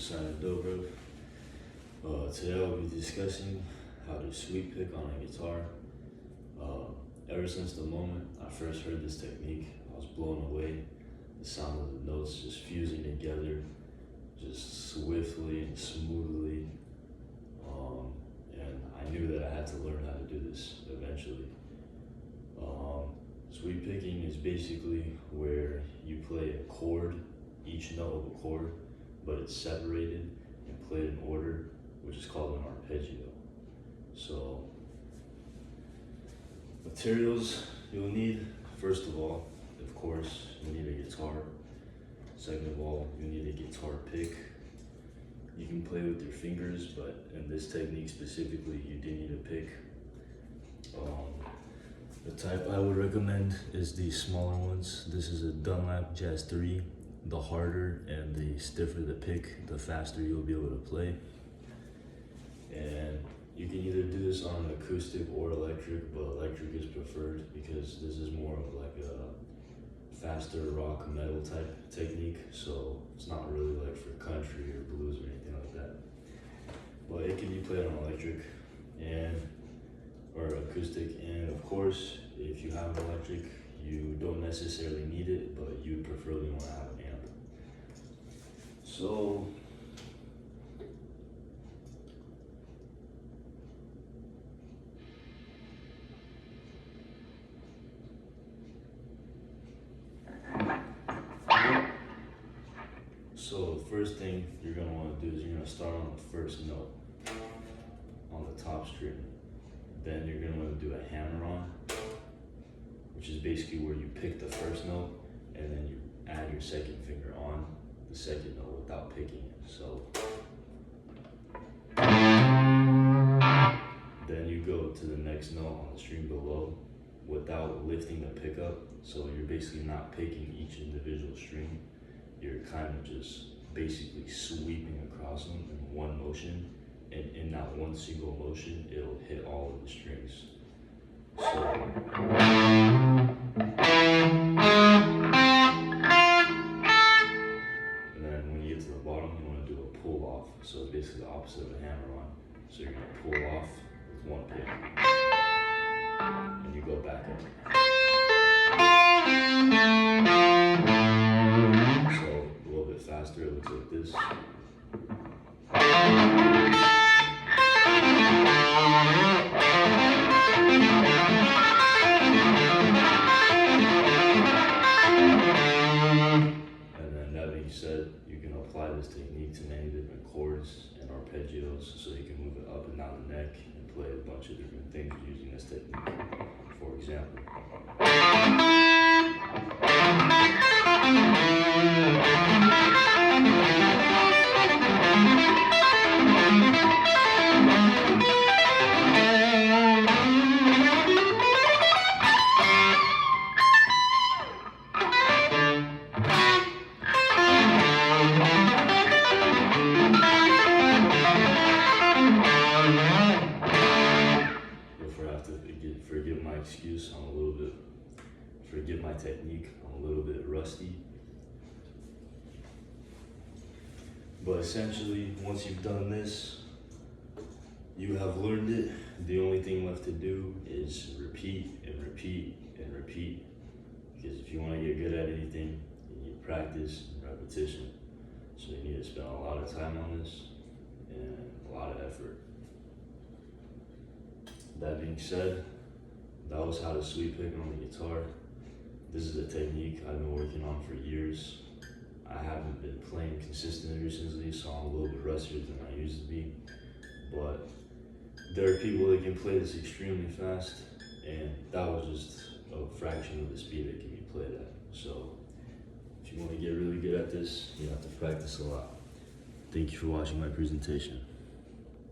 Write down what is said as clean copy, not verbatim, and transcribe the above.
signing Dobro. Today I'll be discussing how to sweep pick on a guitar. Ever since the moment I first heard this technique, I was blown away. The sound of the notes just fusing together, just swiftly and smoothly. And I knew that I had to learn how to do this eventually. Sweep picking is basically where you play a chord, each note of a chord, but it's separated and played in order, which is called an arpeggio. So, materials you'll need, first of all, of course, you need a guitar. Second of all, you need a guitar pick. You can play with your fingers, but in this technique specifically, you do need a pick. The type I would recommend is the smaller ones. This is a Dunlap Jazz 3. The harder and the stiffer the pick, the faster you'll be able to play. And you can either do this on acoustic or electric, but electric is preferred because this is more of like a faster rock metal type technique. So it's not really like for country or blues or anything like that. But it can be played on electric or acoustic, and of course, if you have electric, you don't necessarily need it, but you preferably want to have an amp. So, the first thing you're going to want to do is you're going to start on the first note on the top string. Then you're going to want to do a hammer-on, which is basically where you pick the first note and then you add your second finger on the second note without picking it. So then you go to the next note on the string below without lifting the pickup. So you're basically not picking each individual string. You're kind of just basically sweeping across them in one motion. And in that one single motion, it'll hit all of the strings. So, and then when you get to the bottom, you want to do a pull off. So it's basically the opposite of a hammer-on. So you're going to pull off with one pick, and you go back up. So a little bit faster, it looks like this. Said you can apply this technique to many different chords and arpeggios, so you can move it up and down the neck and play a bunch of different things using this technique. For example, forgive my excuse, forgive my technique, I'm a little bit rusty. But essentially, once you've done this, you have learned it. The only thing left to do is repeat and repeat and repeat. Because if you want to get good at anything, you need practice and repetition. So you need to spend a lot of time on this and a lot of effort. That being said, that was how to sweep pick on the guitar. This is a technique I've been working on for years. I haven't been playing consistently recently, so I'm a little bit rustier than I used to be. But there are people that can play this extremely fast, and that was just a fraction of the speed it can be played at. So if you want to get really good at this, you have to practice a lot. Thank you for watching my presentation.